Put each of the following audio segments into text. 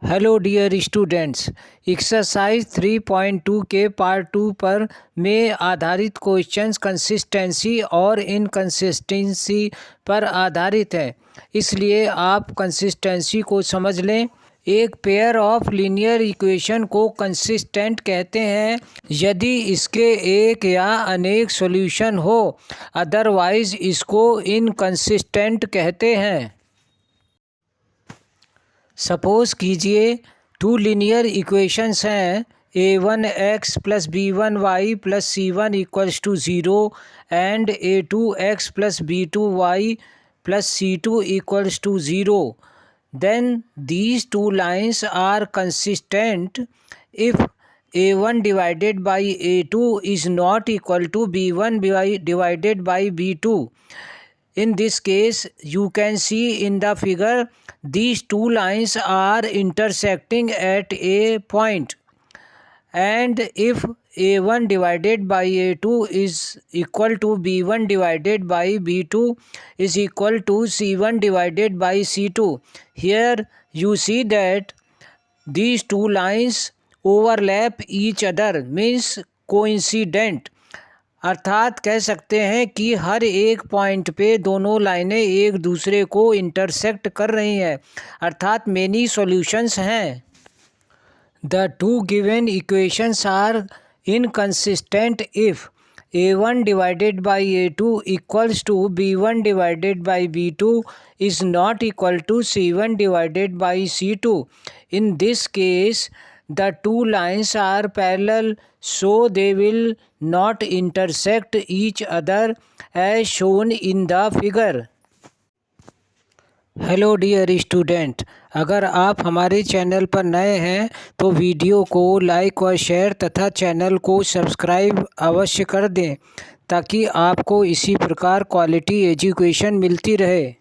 Hello dear students. Exercise 3.2 के part 2 पर में आधारित क्वेश्चंस कंसिस्टेंसी और इनकंसिस्टेंसी पर आधारित है, इसलिए आप कंसिस्टेंसी को समझ लें। एक पेयर ऑफ लीनियर इक्वेशन को कंसिस्टेंट कहते हैं यदि इसके एक या अनेक सॉल्यूशन हो, अदरवाइज इसको इनकंसिस्टेंट कहते हैं। सपोज कीजिए टू लीनियर इक्वेशंस हैं a1x plus b1y plus c1 equals to 0 and a2x plus b2y plus c2 equals to 0. Then these two lines are consistent if a1 divided by a2 is not equal to b1 divided by b2. In this case, you can see in the figure these two lines are intersecting at a point, and if a1 divided by a2 is equal to b1 divided by b2 is equal to c1 divided by c2. Here you see that these two lines overlap each other, means coincident. अर्थात कह सकते हैं कि हर एक point पे दोनों लाइनें एक दूसरे को इंटरसेक्ट कर रही हैं, अर्थात मेनी सॉल्यूशंस हैं। The two given equations are inconsistent if a1 divided by a2 equals to b1 divided by b2 is not equal to c1 divided by c2. In this case, the two lines are parallel, so they will not intersect each other as shown in the figure. Hello dear student, अगर आप हमारे channel पर नए हैं तो video को like और share तथा चैनल को सब्सक्राइब अवश्य कर दें ताकि आपको इसी प्रकार क्वालिटी एजुकेशन मिलती रहे।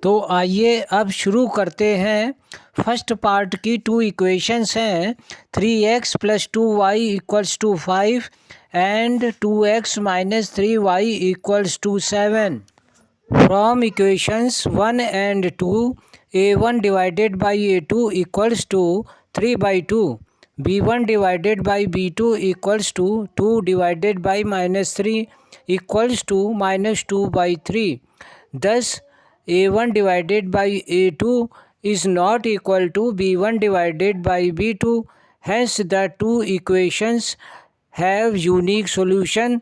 तो आइए अब शुरू करते हैं। फर्स्ट पार्ट की टू इक्वेशंस हैं 3x plus 2y equals to 5 and 2x minus 3y equals to 7. From equations 1 and 2, a1 divided by a2 equals to 3 by 2, b1 divided by b2 equals to 2 divided by minus 3 equals to minus 2 by 3. Thus, a1 divided by a2 is not equal to b1 divided by b2. Hence, the two equations have unique solution.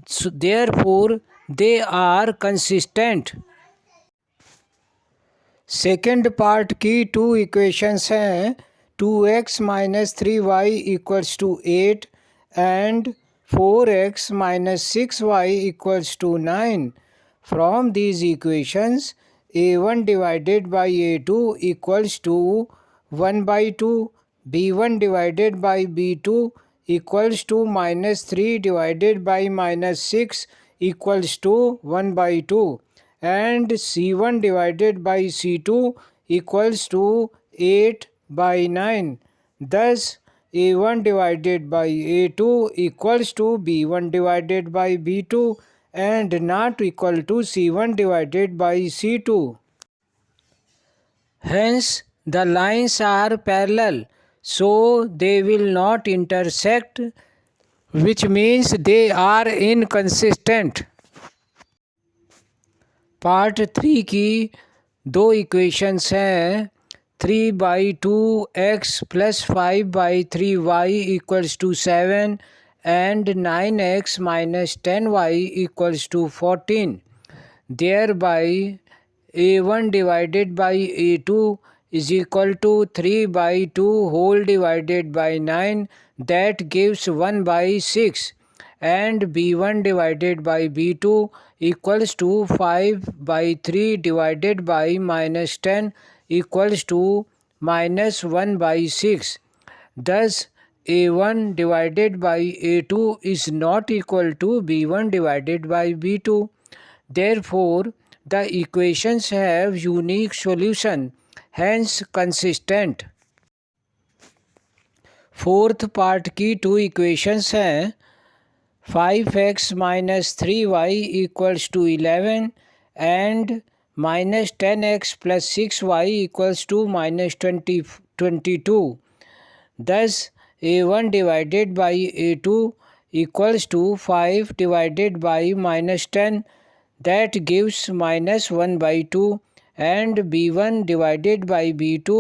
So, therefore, they are consistent. Second part की two equations हैं 2x minus 3y equals to 8 and 4x minus 6y equals to 9. From these equations a1 divided by a2 equals to 1 by 2, b1 divided by b2 equals to minus 3 divided by minus 6 equals to 1 by 2, and c1 divided by c2 equals to 8 by 9. Thus, a1 divided by a2 equals to b1 divided by b2 and not equal to c1 divided by c2. Hence, the lines are parallel, so they will not intersect, which means they are inconsistent. पार्ट 3 की दो equations हैं 3 by 2x plus 5 by 3y equals to 7 and 9x minus 10y equals to 14. There by a1 divided by a2 is equal to 3 by 2 whole divided by 9, that gives 1 by 6, and b1 divided by b2 equals to 5 by 3 divided by minus 10 equals to minus 1 by 6. Thus, a1 divided by a2 is not equal to b1 divided by b2. Therefore, the equations have unique solution, hence consistent. Fourth part की two equations हैं 5x minus 3y equals to 11 and minus 10x plus 6y equals to minus 22. Thus, a1 divided by a2 equals to 5 divided by minus 10, that gives minus 1 by 2, and b1 divided by b2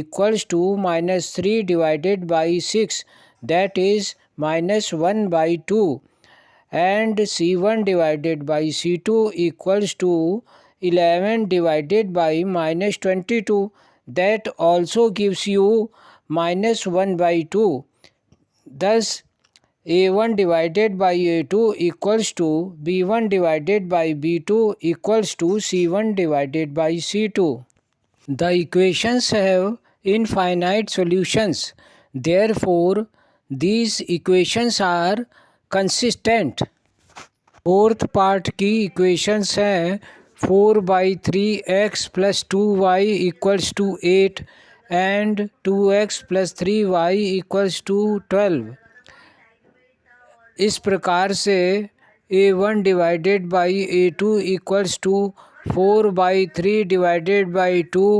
equals to minus 3 divided by 6, that is minus 1 by 2, and c1 divided by c2 equals to 11 divided by minus 22, that also gives you minus 1 by 2. Thus, a1 divided by a2 equals to b1 divided by b2 equals to c1 divided by c2. The equations have infinite solutions. Therefore, these equations are consistent. Fourth part की equations हैं 4/3x plus 2y equals to 8 and 2x plus 3y equals to 12. इस प्रकार से a1 divided by a2 equals to 4/3 divided by 2,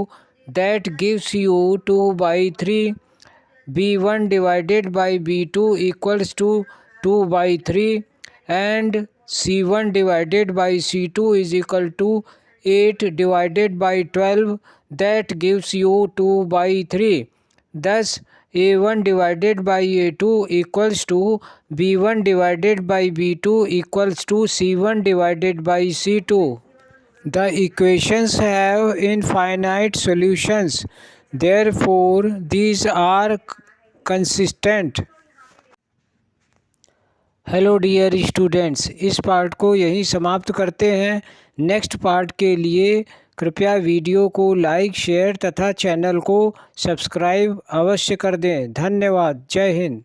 that gives you 2/3. b1 divided by b2 equals to 2/3, and c1 divided by c2 is equal to 8 divided by 12, that gives you 2/3. Thus, a1 divided by a2 equals to b1 divided by b2 equals to c1 divided by c2. The equations have infinite solutions. Therefore, these are consistent. Hello dear students, इस पार्ट को यहीं समाप्त करते हैं। Next part के लिए कृपया वीडियो को लाइक, शेयर तथा चैनल को सब्सक्राइब अवश्य कर दें। धन्यवाद। जय हिंद।